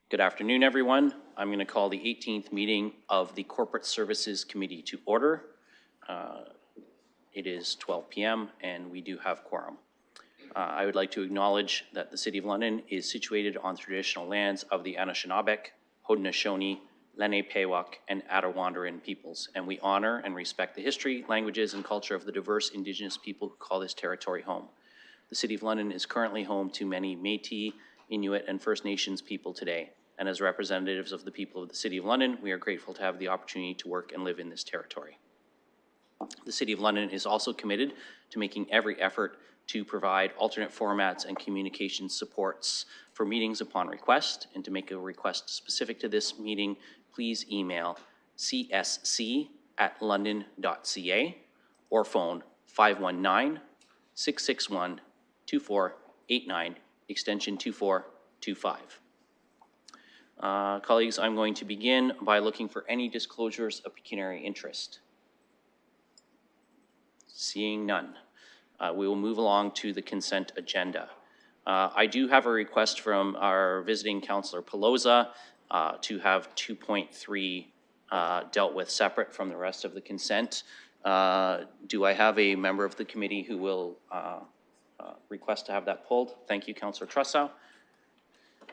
Good afternoon, everyone. I'm going to call the 18th meeting of the Corporate Services Committee to order. It is 12 p.m. and we do have quorum. I would like to acknowledge that the City of London is situated on traditional lands of the Anishinaabe, Haudenosaunee, Lenape-Pewak, and Attawandaron peoples, and we honor and respect the history, languages, and culture of the diverse Indigenous people who call this territory home. The City of London is currently home to many Métis, Inuit, and First Nations people today, and as representatives of the people of the City of London, we are grateful to have the opportunity to work and live in this territory. The City of London is also committed to making every effort to provide alternate formats and communication supports for meetings upon request, and to make a request specific to this meeting, please email csc@london.ca or phone 519-661-2489, extension 2425. Colleagues, I'm going to begin by looking for any disclosures of pecuniary interest. Seeing none, we will move along to the consent agenda. I do have a request from our visiting Councillor Pelosa to have 2.3 dealt with separate from the rest of the consent. Do I have a member of the committee who will request to have that pulled? Thank you, Councillor Trussow.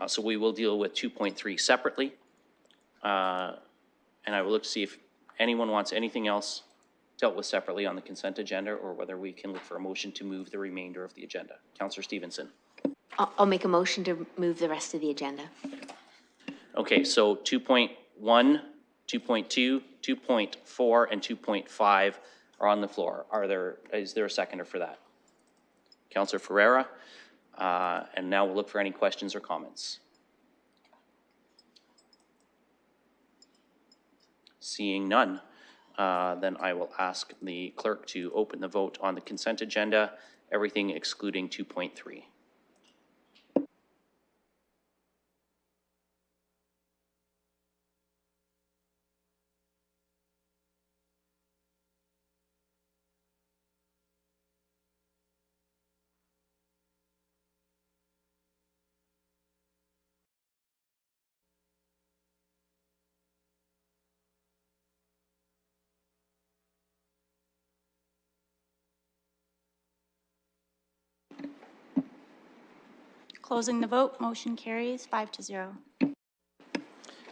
So we will deal with 2.3 separately. And I will look to see if anyone wants anything else dealt with separately on the consent agenda, or whether we can look for a motion to move the remainder of the agenda. Councillor Stevenson. I'll make a motion to move the rest of the agenda. Okay, so 2.1, 2.2, 2.4, and 2.5 are on the floor. Is there a seconder for that? Councillor Ferreira. And now we'll look for any questions or comments. Seeing none, then I will ask the clerk to open the vote on the consent agenda, everything excluding 2.3. Closing the vote, motion carries 5-0.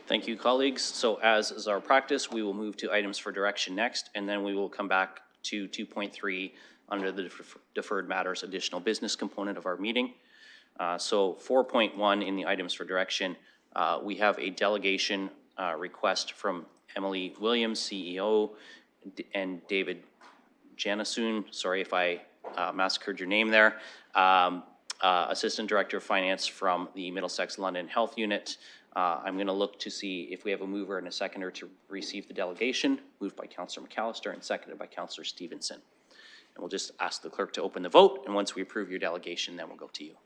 Thank you, colleagues. So as is our practice, we will move to items for direction next, and then we will come back to 2.3 under the deferred matters additional business component of our meeting. So 4.1 in the items for direction, we have a delegation request from Emily Williams, CEO, and David Janasoon, sorry if I massacred your name there, Assistant Director of Finance from the Middlesex London Health Unit. I'm going to look to see if we have a mover and a seconder to receive the delegation, moved by Councillor McAllister and seconded by Councillor Stevenson. And we'll just ask the clerk to open the vote, and once we approve your delegation, then we'll go to you.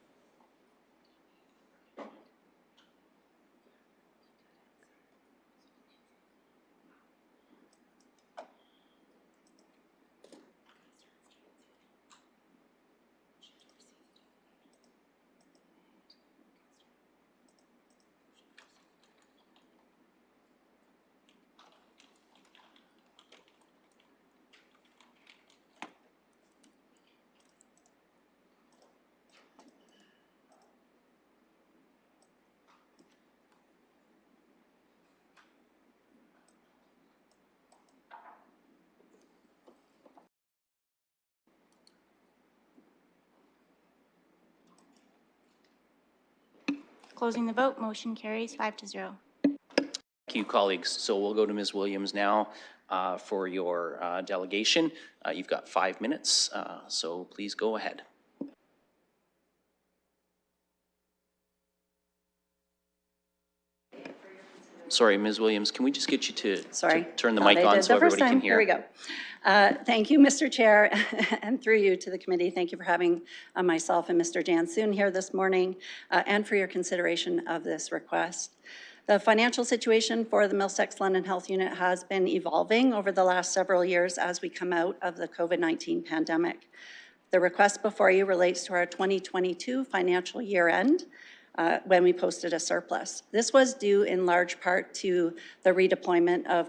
Closing the vote, motion carries 5-0. Thank you, colleagues. So we'll go to Ms. Williams now for your delegation. You've got 5 minutes, so please go ahead. Sorry, Ms. Williams, can we just get you to turn the mic on so everybody can hear? Here we go. Thank you, Mr. Chair, and through you to the committee. Thank you for having myself and Mr. Jansoon here this morning, and for your consideration of this request. The financial situation for the Middlesex London Health Unit has been evolving over the last several years as we come out of the COVID-19 pandemic. The request before you relates to our 2022 financial year end. when we posted a surplus. This was due in large part to the redeployment of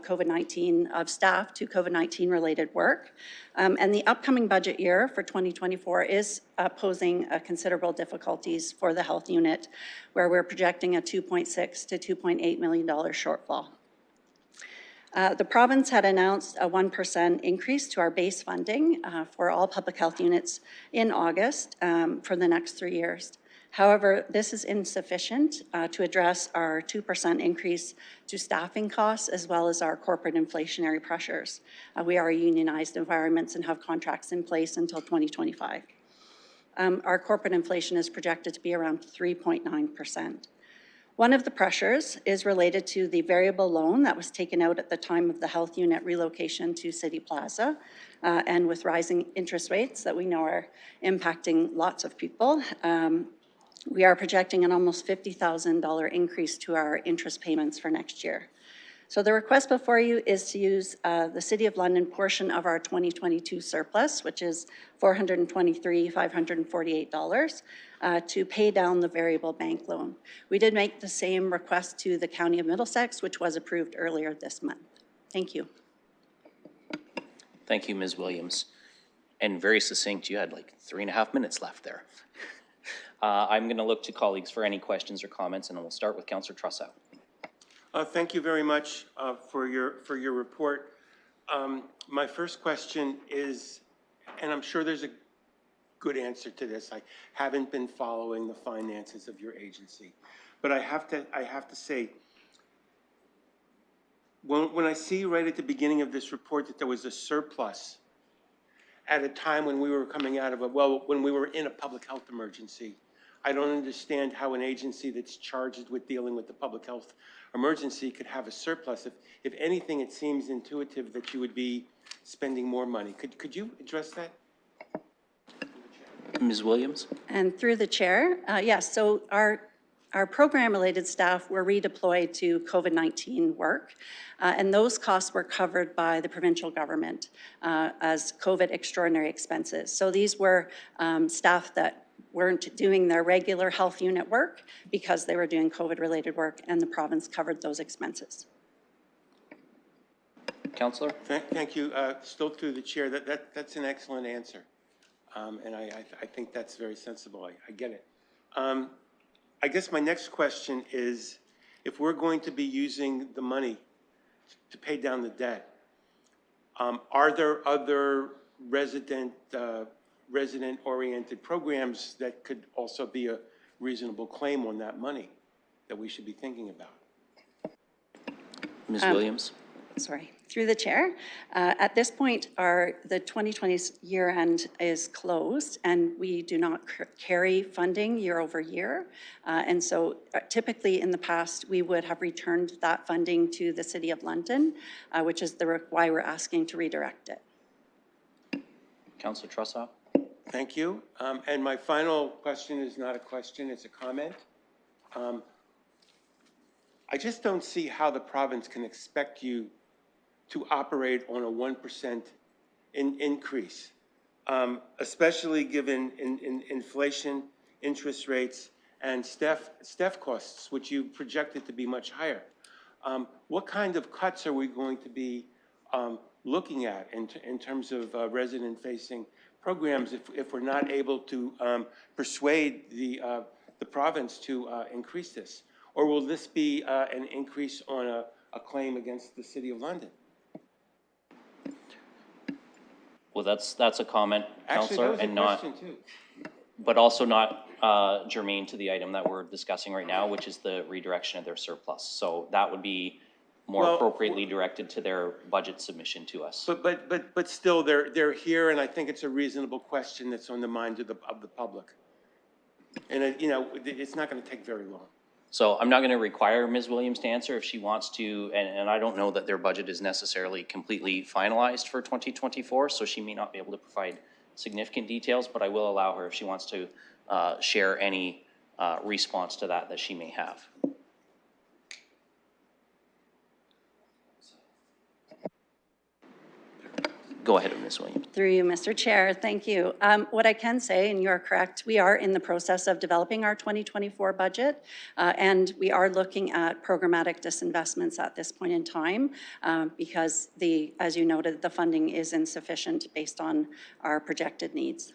staff to COVID-19 related work. And the upcoming budget year for 2024 is posing considerable difficulties for the health unit, where we're projecting a $2.6 to $2.8 million shortfall. The province had announced a 1% increase to our base funding for all public health units in August for the next 3 years. However, this is insufficient to address our 2% increase to staffing costs as well as our corporate inflationary pressures. We are a unionized environment and have contracts in place until 2025. Our corporate inflation is projected to be around 3.9%. One of the pressures is related to the variable loan that was taken out at the time of the health unit relocation to City Plaza. And with rising interest rates that we know are impacting lots of people, we are projecting an almost $50,000 increase to our interest payments for next year. So the request before you is to use the City of London portion of our 2022 surplus, which is $423,548, to pay down the variable bank loan. We did make the same request to the County of Middlesex, which was approved earlier this month. Thank you. Thank you, Ms. Williams. And very succinct, you had like 3.5 minutes left there. I'm going to look to colleagues for any questions or comments, and we'll start with Councillor Trussow. Thank you very much for your report. My first question is, and I'm sure there's a good answer to this. I haven't been following the finances of your agency, but I have to say, when I see right at the beginning of this report that there was a surplus at a time when we were coming out of when we were in a public health emergency, I don't understand how an agency that's charged with dealing with the public health emergency could have a surplus. If anything, it seems intuitive that you would be spending more money. Could you address that? Ms. Williams? And through the chair, yes, so our program-related staff were redeployed to COVID-19 work, and those costs were covered by the provincial government as COVID extraordinary expenses. So these were staff that weren't doing their regular health unit work because they were doing COVID-related work, and the province covered those expenses. Councillor? Thank you. Still through the chair, that's an excellent answer. And I think that's very sensible. I get it. I guess my next question is, if we're going to be using the money to pay down the debt, are there other resident-oriented programs that could also be a reasonable claim on that money that we should be thinking about? Ms. Williams? Sorry, through the chair. At this point, the 2020 year end is closed, and we do not carry funding year over year. And so typically in the past, we would have returned that funding to the City of London, which is why we're asking to redirect it. Councillor Trussow? Thank you. And my final question is not a question, it's a comment. I just don't see how the province can expect you to operate on a 1% increase, especially given inflation, interest rates, and staff costs, which you projected to be much higher. What kind of cuts are we going to be looking at in terms of resident-facing programs if we're not able to persuade the province to increase this? Or will this be an increase on a claim against the City of London? Well, that's a comment, Councillor, and not, too. but also not germane to the item that we're discussing right now, which is the redirection of their surplus. So that would be more appropriately directed to their budget submission to us. But still, they're here, and I think it's a reasonable question that's on the mind of the public. And it's not going to take very long. So I'm not going to require Ms. Williams to answer if she wants to, and I don't know that their budget is necessarily completely finalized for 2024, so she may not be able to provide significant details, but I will allow her if she wants to share any response to that she may have. Go ahead, Ms. Williams. Through you, Mr. Chair, thank you. What I can say, and you are correct, we are in the process of developing our 2024 budget, and we are looking at programmatic disinvestments at this point in time because as you noted, the funding is insufficient based on our projected needs.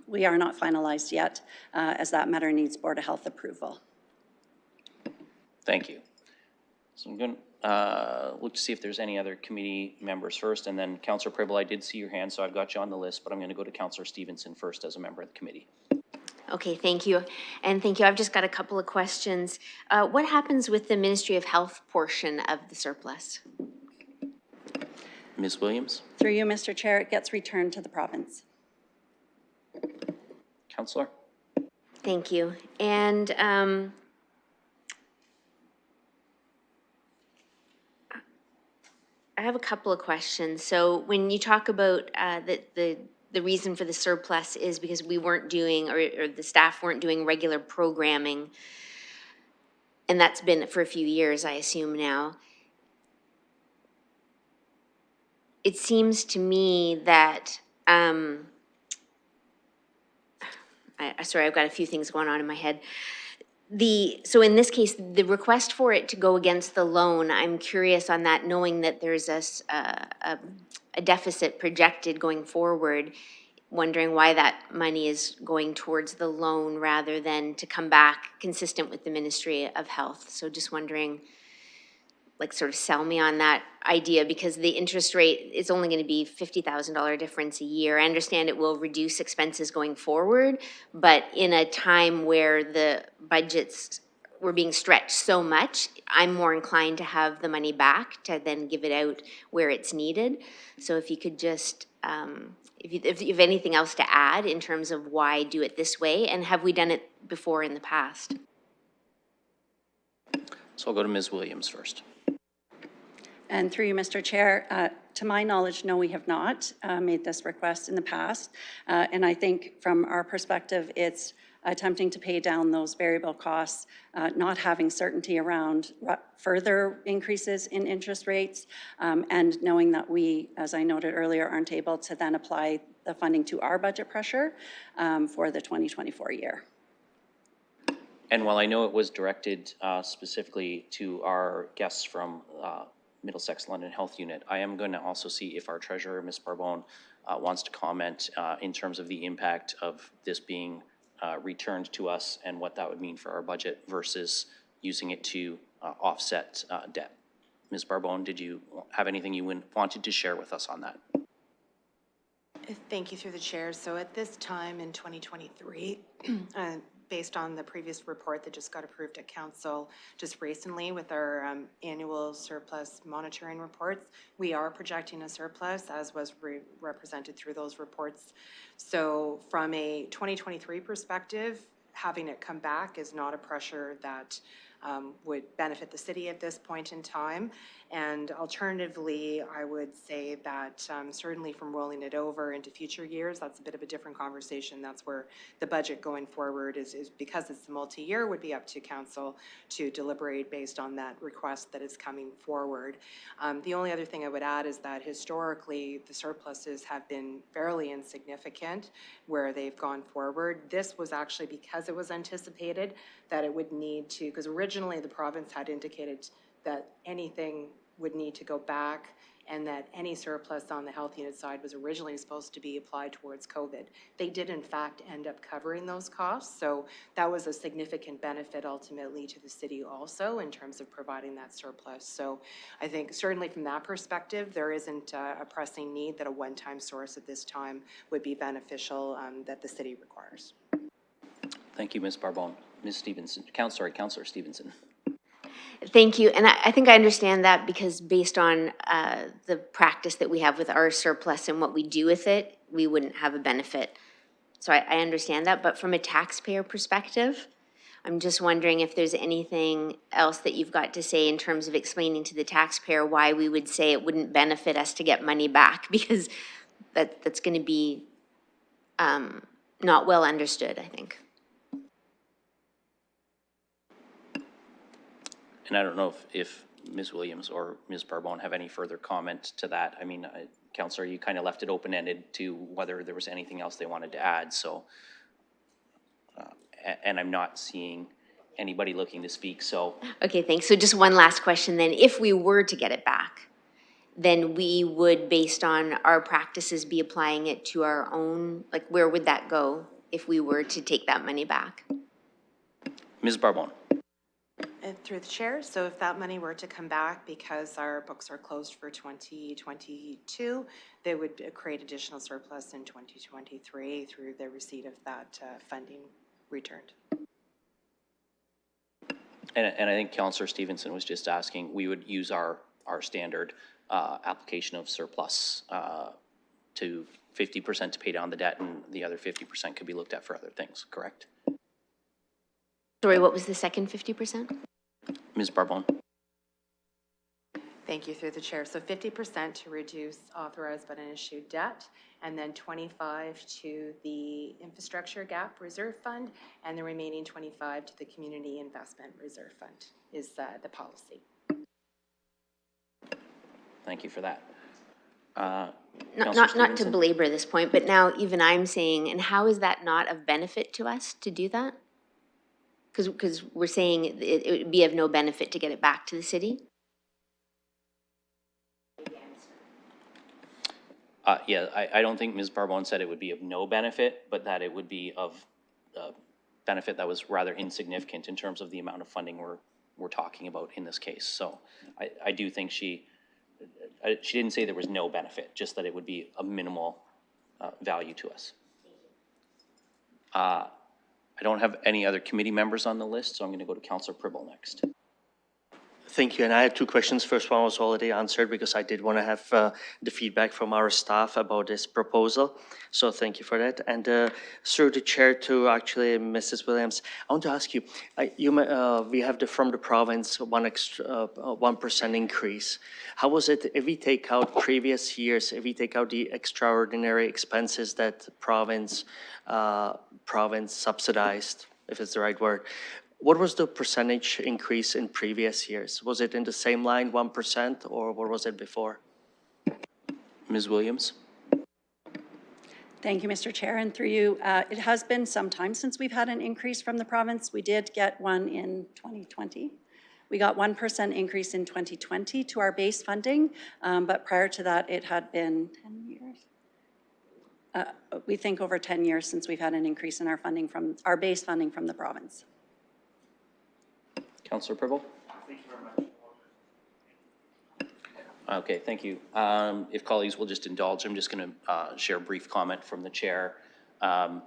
We are not finalized yet, as that matter needs Board of Health approval. Thank you. So I'm going to look to see if there's any other committee members first, and then Councillor Pribble, I did see your hand, so I've got you on the list, but I'm going to go to Councillor Stevenson first as a member of the committee. Okay, thank you. And thank you. I've just got a couple of questions. What happens with the Ministry of Health portion of the surplus? Ms. Williams? Through you, Mr. Chair, it gets returned to the province. Councillor? Thank you. And I have a couple of questions. So when you talk about the reason for the surplus is because we weren't doing, or the staff weren't doing regular programming, and that's been for a few years, I assume now. It seems to me that, sorry, I've got a few things going on in my head. So in this case, the request for it to go against the loan, I'm curious on that, knowing that there's a deficit projected going forward, wondering why that money is going towards the loan rather than to come back consistent with the Ministry of Health. So just wondering, like, sort of sell me on that idea, because the interest rate is only going to be $50,000 difference a year. I understand it will reduce expenses going forward, but in a time where the budgets were being stretched so much, I'm more inclined to have the money back to then give it out where it's needed. So if you could just, if you have anything else to add in terms of why do it this way, and have we done it before in the past? So I'll go to Ms. Williams first. And through you, Mr. Chair, to my knowledge, no, we have not made this request in the past. And I think from our perspective, it's attempting to pay down those variable costs, not having certainty around further increases in interest rates, and knowing that we, as I noted earlier, aren't able to then apply the funding to our budget pressure for the 2024 year. And while I know it was directed specifically to our guests from Middlesex London Health Unit, I am going to also see if our treasurer, Ms. Barbone, wants to comment in terms of the impact of this being returned to us and what that would mean for our budget versus using it to offset debt. Ms. Barbone, did you have anything you wanted to share with us on that? Thank you, through the chair. So at this time in 2023, based on the previous report that just got approved at council just recently with our annual surplus monitoring reports, we are projecting a surplus, as was represented through those reports. So from a 2023 perspective, having it come back is not a pressure that would benefit the city at this point in time. And alternatively, I would say that certainly from rolling it over into future years, that's a bit of a different conversation. That's where the budget going forward is because it's multi-year, would be up to council to deliberate based on that request that is coming forward. The only other thing I would add is that historically the surpluses have been fairly insignificant where they've gone forward. This was actually because it was anticipated that it would need to, because originally the province had indicated that anything would need to go back and that any surplus on the health unit side was originally supposed to be applied towards COVID. They did in fact end up covering those costs, so that was a significant benefit ultimately to the city also in terms of providing that surplus. So I think certainly from that perspective, there isn't a pressing need that a one-time source at this time would be beneficial that the city requires. Thank you, Ms. Barbone. Ms. Stevenson, Councillor Stevenson. Thank you. And I think I understand that because based on the practice that we have with our surplus and what we do with it, we wouldn't have a benefit. So I understand that. But from a taxpayer perspective, I'm just wondering if there's anything else that you've got to say in terms of explaining to the taxpayer why we would say it wouldn't benefit us to get money back, because that's going to be not well understood, I think. And I don't know if Ms. Williams or Ms. Barbone have any further comment to that. I mean, Counselor, you kind of left it open-ended to whether there was anything else they wanted to add, so. And I'm not seeing anybody looking to speak, so Okay, thanks. So just one last question then. If we were to get it back, then we would, based on our practices, be applying it to our own, like, where would that go if we were to take that money back? Ms. Barbone. Through the chair, so if that money were to come back because our books are closed for 2022, they would create additional surplus in 2023 through the receipt of that funding returned. And I think Counselor Stevenson was just asking, we would use our standard application of surplus to 50% to pay down the debt, and the other 50% could be looked at for other things, correct? Sorry, what was the second 50%? Ms. Barbone. Thank you, through the chair. So 50% to reduce authorized but unissued debt, and then 25 to the infrastructure gap reserve fund, and the remaining 25 to the community investment reserve fund is the policy. Thank you for that. Not to belabor this point, but now even I'm saying, and how is that not of benefit to us to do that? Because we're saying it would be of no benefit to get it back to the city? Yeah, I don't think Ms. Barbone said it would be of no benefit, but that it would be of benefit that was rather insignificant in terms of the amount of funding we're talking about in this case. So I do think she didn't say there was no benefit, just that it would be a minimal value to us. I don't have any other committee members on the list, so I'm going to go to Councillor Pribble next. Thank you, and I had two questions. First one was already answered because I did want to have the feedback from our staff about this proposal. So thank you for that. And through the chair to actually Mrs. Williams, I want to ask you, we have from the province 1% increase. How was it if we take out previous years, if we take out the extraordinary expenses that province subsidized, if it's the right word? What was the percentage increase in previous years? Was it in the same line, 1%, or what was it before? Ms. Williams? Thank you, Mr. Chair, and through you. It has been some time since we've had an increase from the province. We did get one in 2020. We got 1% increase in 2020 to our base funding, but prior to that, it had been 10 years. We think over 10 years since we've had an increase in our funding from our base funding from the province. Councillor Pribble? Thank you very much. Okay, thank you. If colleagues will just indulge, I'm just going to share a brief comment from the chair. I'm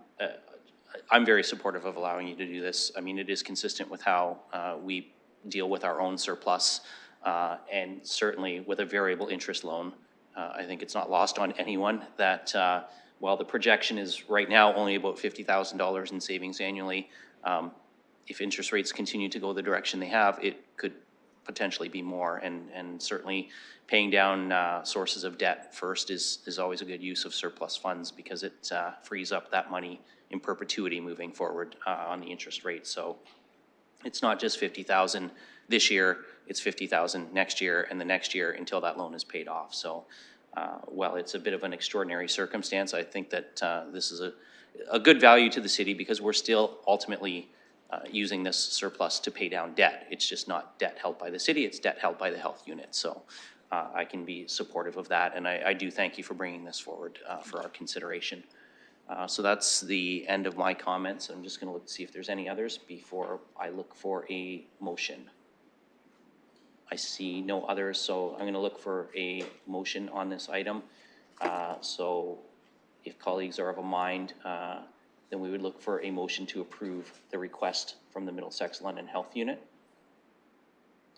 very supportive of allowing you to do this. I mean, it is consistent with how we deal with our own surplus, and certainly with a variable interest loan. I think it's not lost on anyone that while the projection is right now only about $50,000 in savings annually, if interest rates continue to go the direction they have, it could potentially be more. And certainly paying down sources of debt first is always a good use of surplus funds because it frees up that money in perpetuity moving forward on the interest rate. So it's not just $50,000 this year, it's $50,000 next year and the next year until that loan is paid off. So while it's a bit of an extraordinary circumstance, I think that this is a good value to the city because we're still ultimately using this surplus to pay down debt. It's just not debt held by the city, it's debt held by the health unit. So I can be supportive of that, and I do thank you for bringing this forward for our consideration. So that's the end of my comments. I'm just going to look to see if there's any others before I look for a motion. I see no others, so I'm going to look for a motion on this item. So if colleagues are of a mind, then we would look for a motion to approve the request from the Middlesex London Health Unit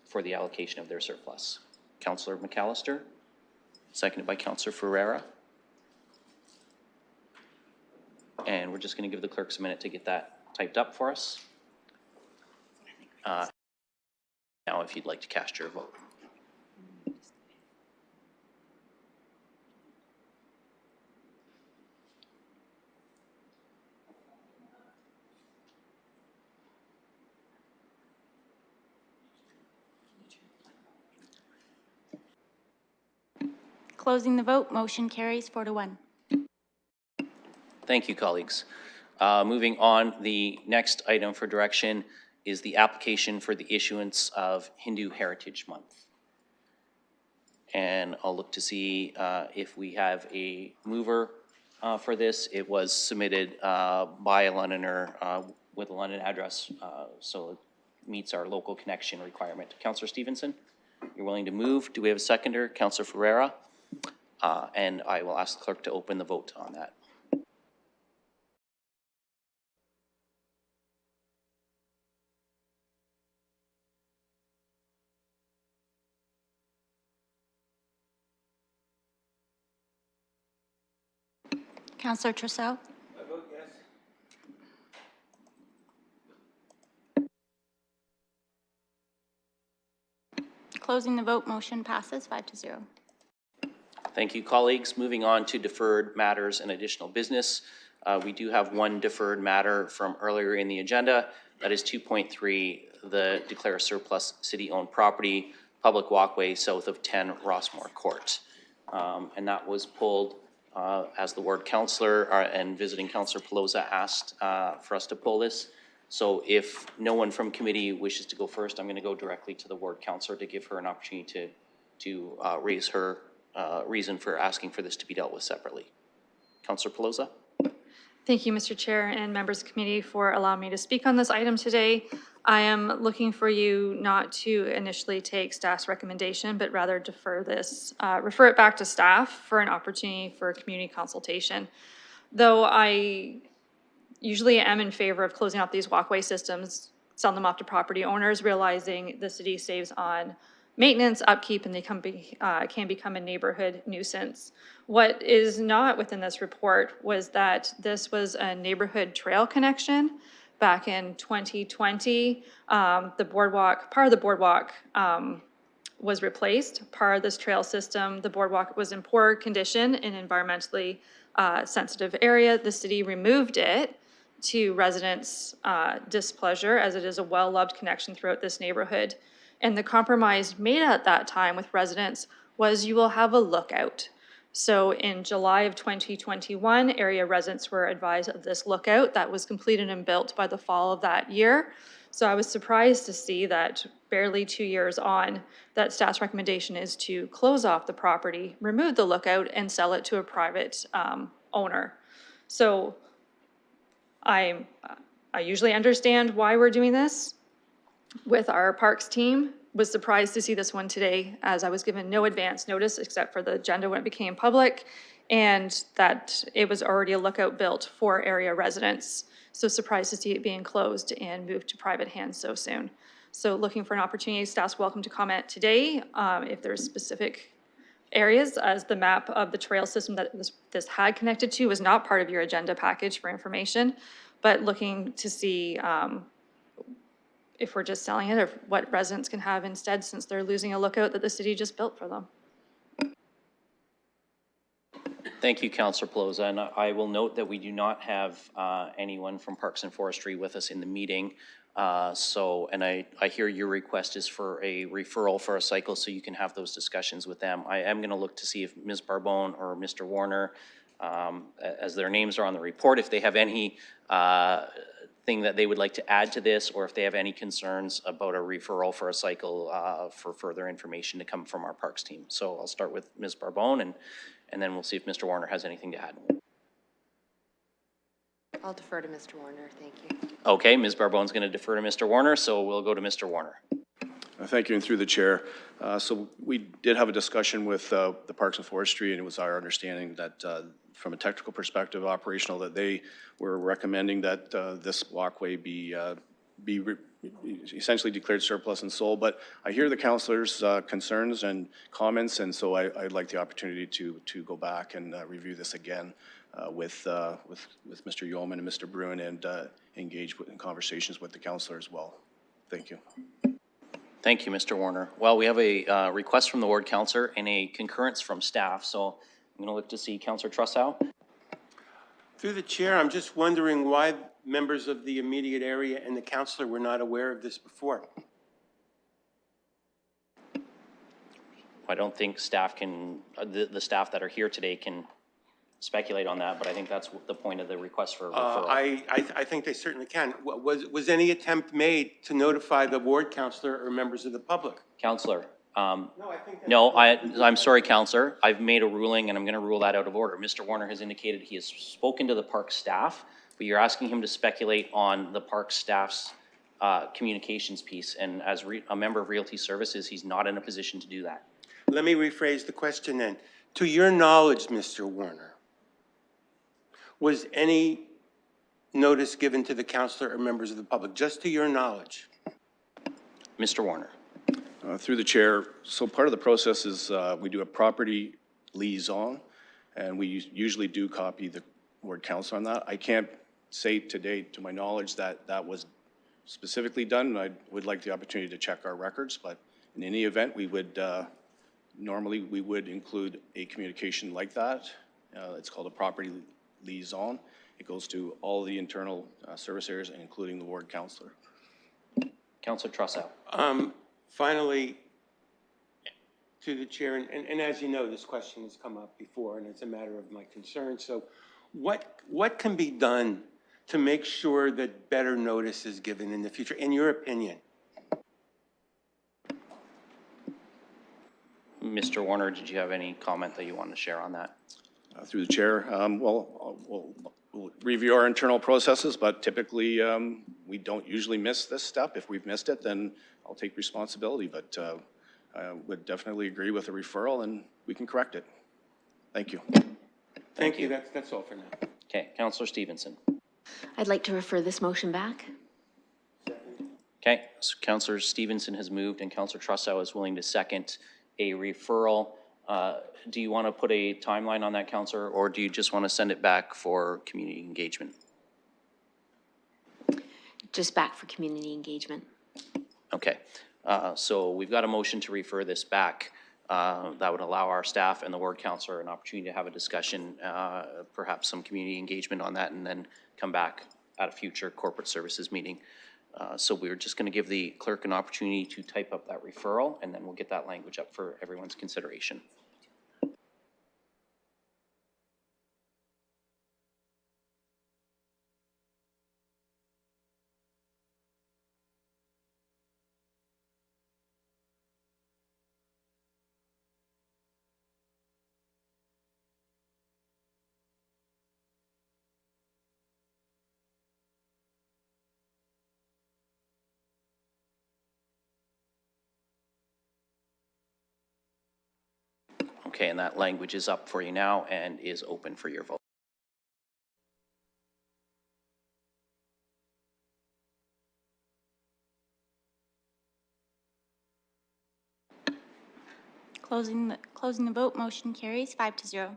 for the allocation of their surplus. Councillor McAllister, seconded by Councillor Ferreira. And we're just going to give the clerks a minute to get that typed up for us. Now, if you'd like to cast your vote. Closing the vote, motion carries 4-1. Thank you, colleagues. Moving on, the next item for direction is the application for the issuance of Hindu Heritage Month. And I'll look to see if we have a mover for this. It was submitted by a Londoner with a London address, so it meets our local connection requirement. Councillor Stevenson, you're willing to move. Do we have a seconder? Councillor Ferreira. And I will ask the clerk to open the vote on that. Councillor Trousseau. I vote yes. Closing the vote, motion passes 5-0. Thank you, colleagues. Moving on to deferred matters and additional business. We do have one deferred matter from earlier in the agenda. That is 2.3, the declare surplus city-owned property, public walkway south of 10 Rossmore Court. And that was pulled as the ward councillor and visiting councillor Pelosa asked for us to pull this. So if no one from committee wishes to go first, I'm going to go directly to the ward councillor to give her an opportunity to raise her reason for asking for this to be dealt with separately. Councillor Pelosa. Thank you, Mr. Chair and members of the committee for allowing me to speak on this item today. I am looking for you not to initially take staff's recommendation, but rather defer this, refer it back to staff for an opportunity for community consultation. Though I usually am in favor of closing off these walkway systems, selling them off to property owners, realizing the city saves on maintenance, upkeep, and they can become a neighborhood nuisance. What is not within this report was that this was a neighborhood trail connection back in 2020. The boardwalk, part of the boardwalk was replaced. Part of this trail system, the boardwalk was in poor condition in environmentally sensitive area. The city removed it to residents' displeasure, as it is a well-loved connection throughout this neighborhood. And the compromise made at that time with residents was you will have a lookout. So in July of 2021, area residents were advised of this lookout that was completed and built by the fall of that year. So I was surprised to see that barely 2 years on, that staff's recommendation is to close off the property, remove the lookout, and sell it to a private owner. So I usually understand why we're doing this. With our parks team, was surprised to see this one today, as I was given no advance notice except for the agenda when it became public, and that it was already a lookout built for area residents. So surprised to see it being closed and moved to private hands so soon. So looking for an opportunity, staff's welcome to comment today if there's specific areas, as the map of the trail system that this had connected to was not part of your agenda package for information, but looking to see if we're just selling it or what residents can have instead, since they're losing a lookout that the city just built for them. Thank you, Councillor Pelosa. And I will note that we do not have anyone from Parks and Forestry with us in the meeting. And I hear your request is for a referral for a cycle so you can have those discussions with them. I am going to look to see if Ms. Barbone or Mr. Warner, as their names are on the report, if they have any thing that they would like to add to this, or if they have any concerns about a referral for a cycle for further information to come from our parks team. So I'll start with Ms. Barbone, and then we'll see if Mr. Warner has anything to add. I'll defer to Mr. Warner, thank you. Okay, Ms. Barbone's going to defer to Mr. Warner, so we'll go to Mr. Warner. Thank you, and through the chair. So we did have a discussion with the Parks and Forestry, and it was our understanding that from a technical perspective, operational, that they were recommending that this walkway be essentially declared surplus and sold. But I hear the councillors' concerns and comments, and so I'd like the opportunity to go back and review this again with Mr. Yeoman and Mr. Bruin, and engage in conversations with the councillor as well. Thank you. Thank you, Mr. Warner. Well, we have a request from the ward councillor and a concurrence from staff, so I'm going to look to see Councillor Trousseau. Through the chair, I'm just wondering why members of the immediate area and the councillor were not aware of this before. I don't think staff can, the staff that are here today can speculate on that, but I think that's the point of the request for a referral. I think they certainly can. Was any attempt made to notify the ward counselor or members of the public? Counselor, No, I think. no, I'm sorry, Counselor. I've made a ruling and I'm going to rule that out of order. Mr. Warner has indicated he has spoken to the park staff, but you're asking him to speculate on the park staff's communications piece. And as a member of Realty Services, he's not in a position to do that. Let me rephrase the question then. To your knowledge, Mr. Warner, was any notice given to the counselor or members of the public, just to your knowledge? Mr. Warner. Through the chair, so part of the process is we do a property liaison, and we usually do copy the ward council on that. I can't say today, to my knowledge, that that was specifically done, and I would like the opportunity to check our records, but in any event, we would, normally we would include a communication like that. It's called a property liaison. It goes to all the internal service areas, including the ward councillor. Counselor Trussow. Finally, to the chair, and as you know, this question has come up before, and it's a matter of my concern. So what can be done to make sure that better notice is given in the future, in your opinion? Mr. Warner, did you have any comment that you wanted to share on that? Through the chair, we'll review our internal processes, but typically we don't usually miss this step. If we've missed it, then I'll take responsibility, but I would definitely agree with a referral and we can correct it. Thank you. Thank you. That's all for now. Okay, Counselor Stevenson. I'd like to refer this motion back. Okay, so Counselor Stevenson has moved and Counselor Trussow is willing to second a referral. Do you want to put a timeline on that, Counselor, or do you just want to send it back for community engagement? Just back for community engagement. Okay, so we've got a motion to refer this back. That would allow our staff and the ward counselor an opportunity to have a discussion, perhaps some community engagement on that, and then come back at a future corporate services meeting. So we're just going to give the clerk an opportunity to type up that referral, and then we'll get that language up for everyone's consideration. Okay, and that language is up for you now and is open for your vote. Closing the vote, motion carries 5-0.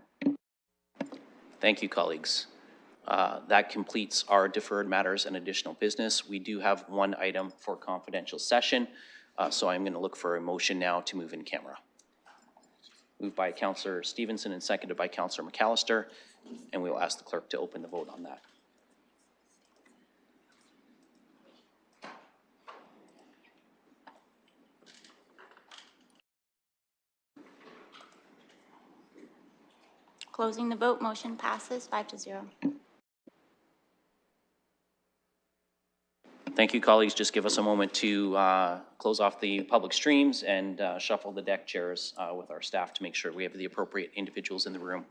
Thank you, colleagues. That completes our deferred matters and additional business. We do have one item for confidential session, so I'm going to look for a motion now to move in camera. Moved by Councillor Stevenson and seconded by Councillor McAllister, and we will ask the clerk to open the vote on that. Closing the vote, motion passes 5-0. Thank you, colleagues. Just give us a moment to close off the public streams and shuffle the deck chairs with our staff to make sure we have the appropriate individuals in the room.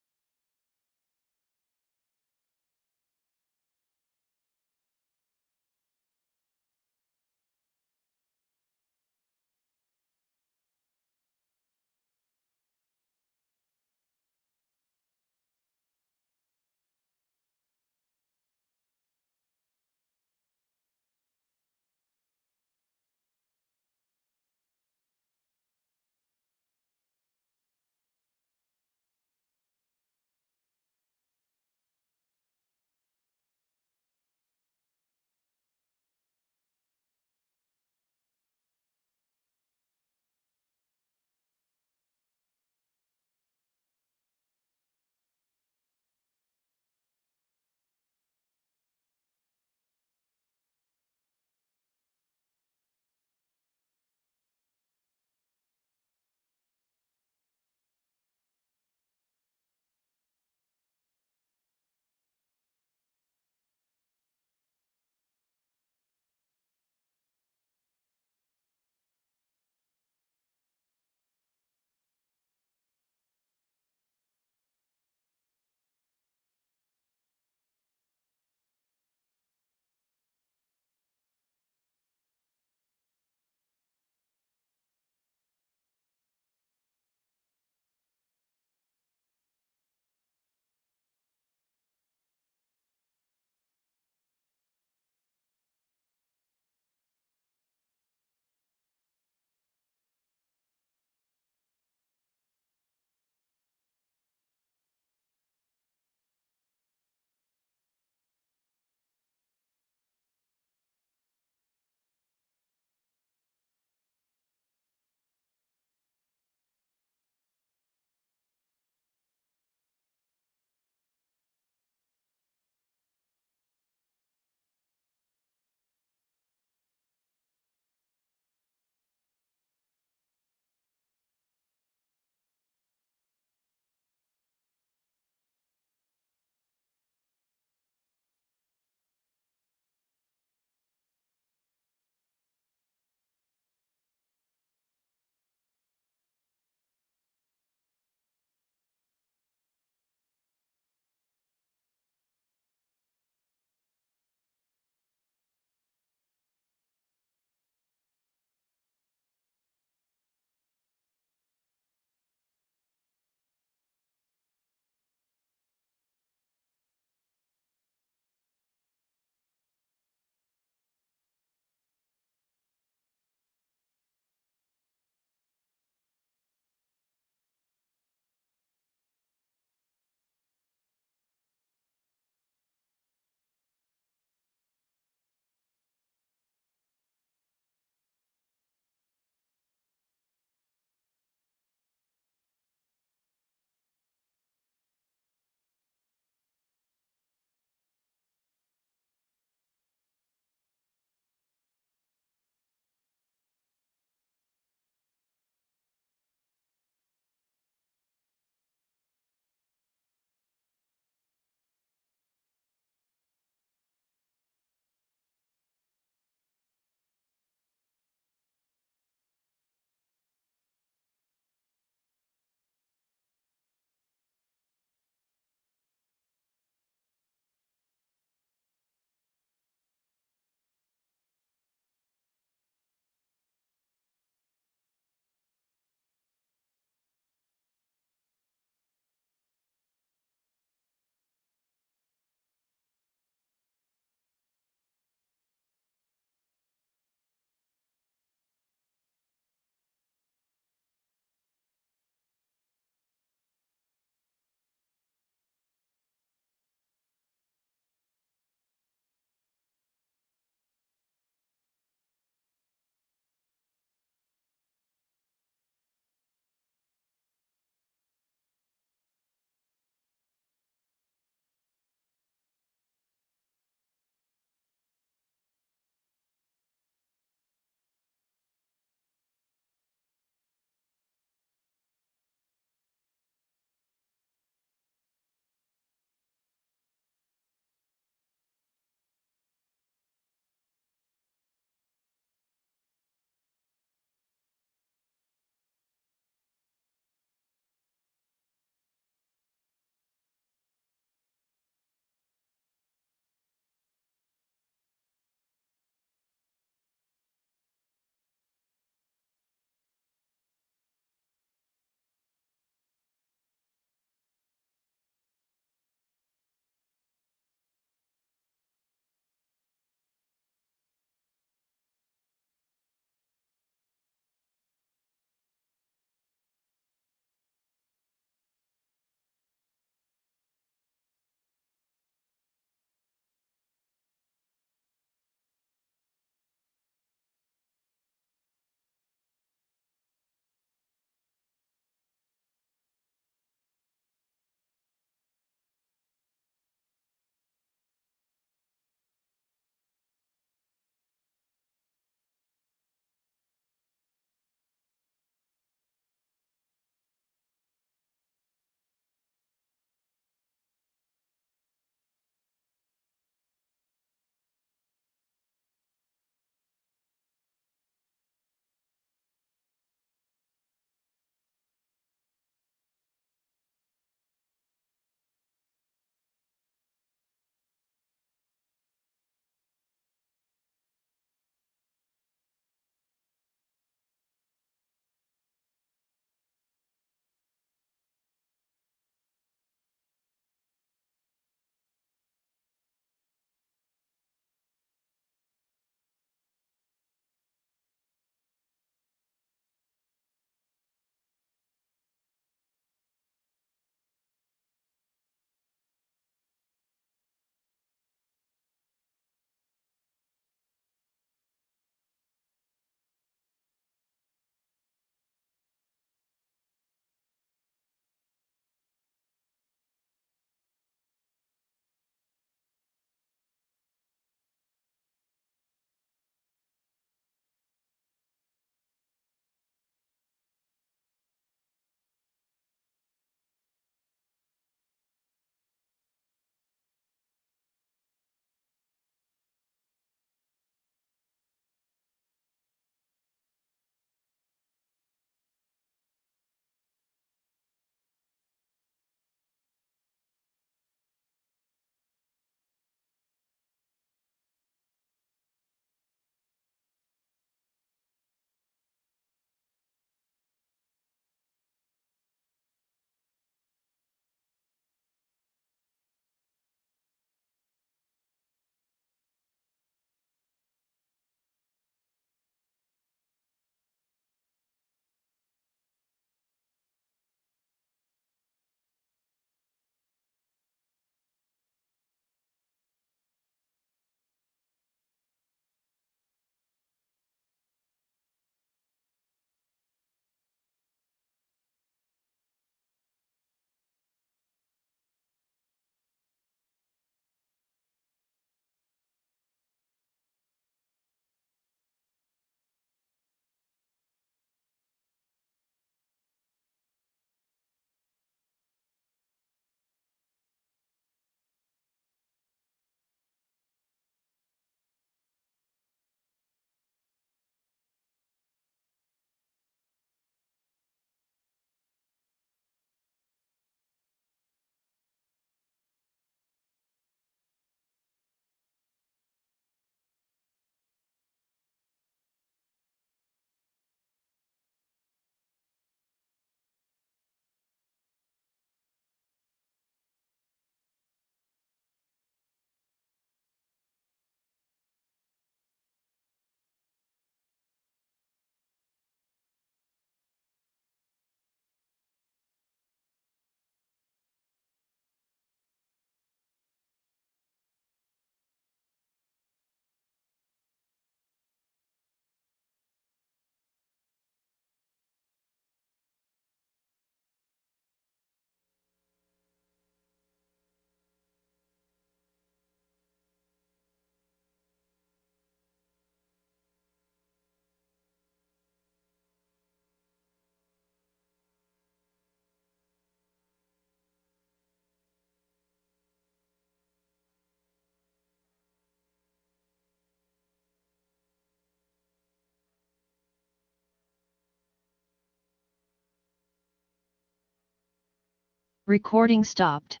Recording stopped.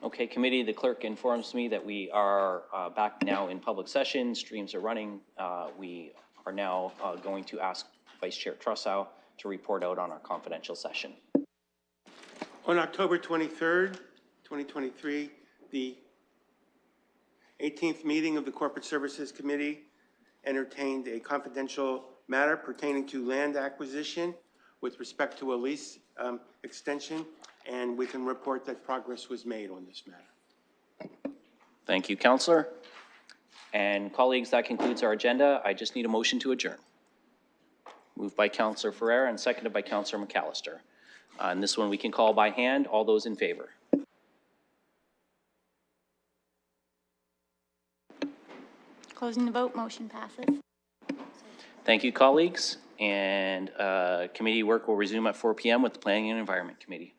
Okay, committee, the clerk informs me that we are back now in public session. Streams are running. We are now going to ask Vice Chair Trussow to report out on our confidential session. On October 23rd, 2023, the 18th meeting of the Corporate Services Committee entertained a confidential matter pertaining to land acquisition with respect to a lease extension, and we can report that progress was made on this matter. Thank you, Councillor. And colleagues, that concludes our agenda. I just need a motion to adjourn. Moved by Councillor Ferreira and seconded by Councillor McAllister. And this one we can call by hand. All those in favor? Closing the vote, motion passes. Thank you, colleagues. And committee work will resume at 4 p.m. with the Planning and Environment Committee.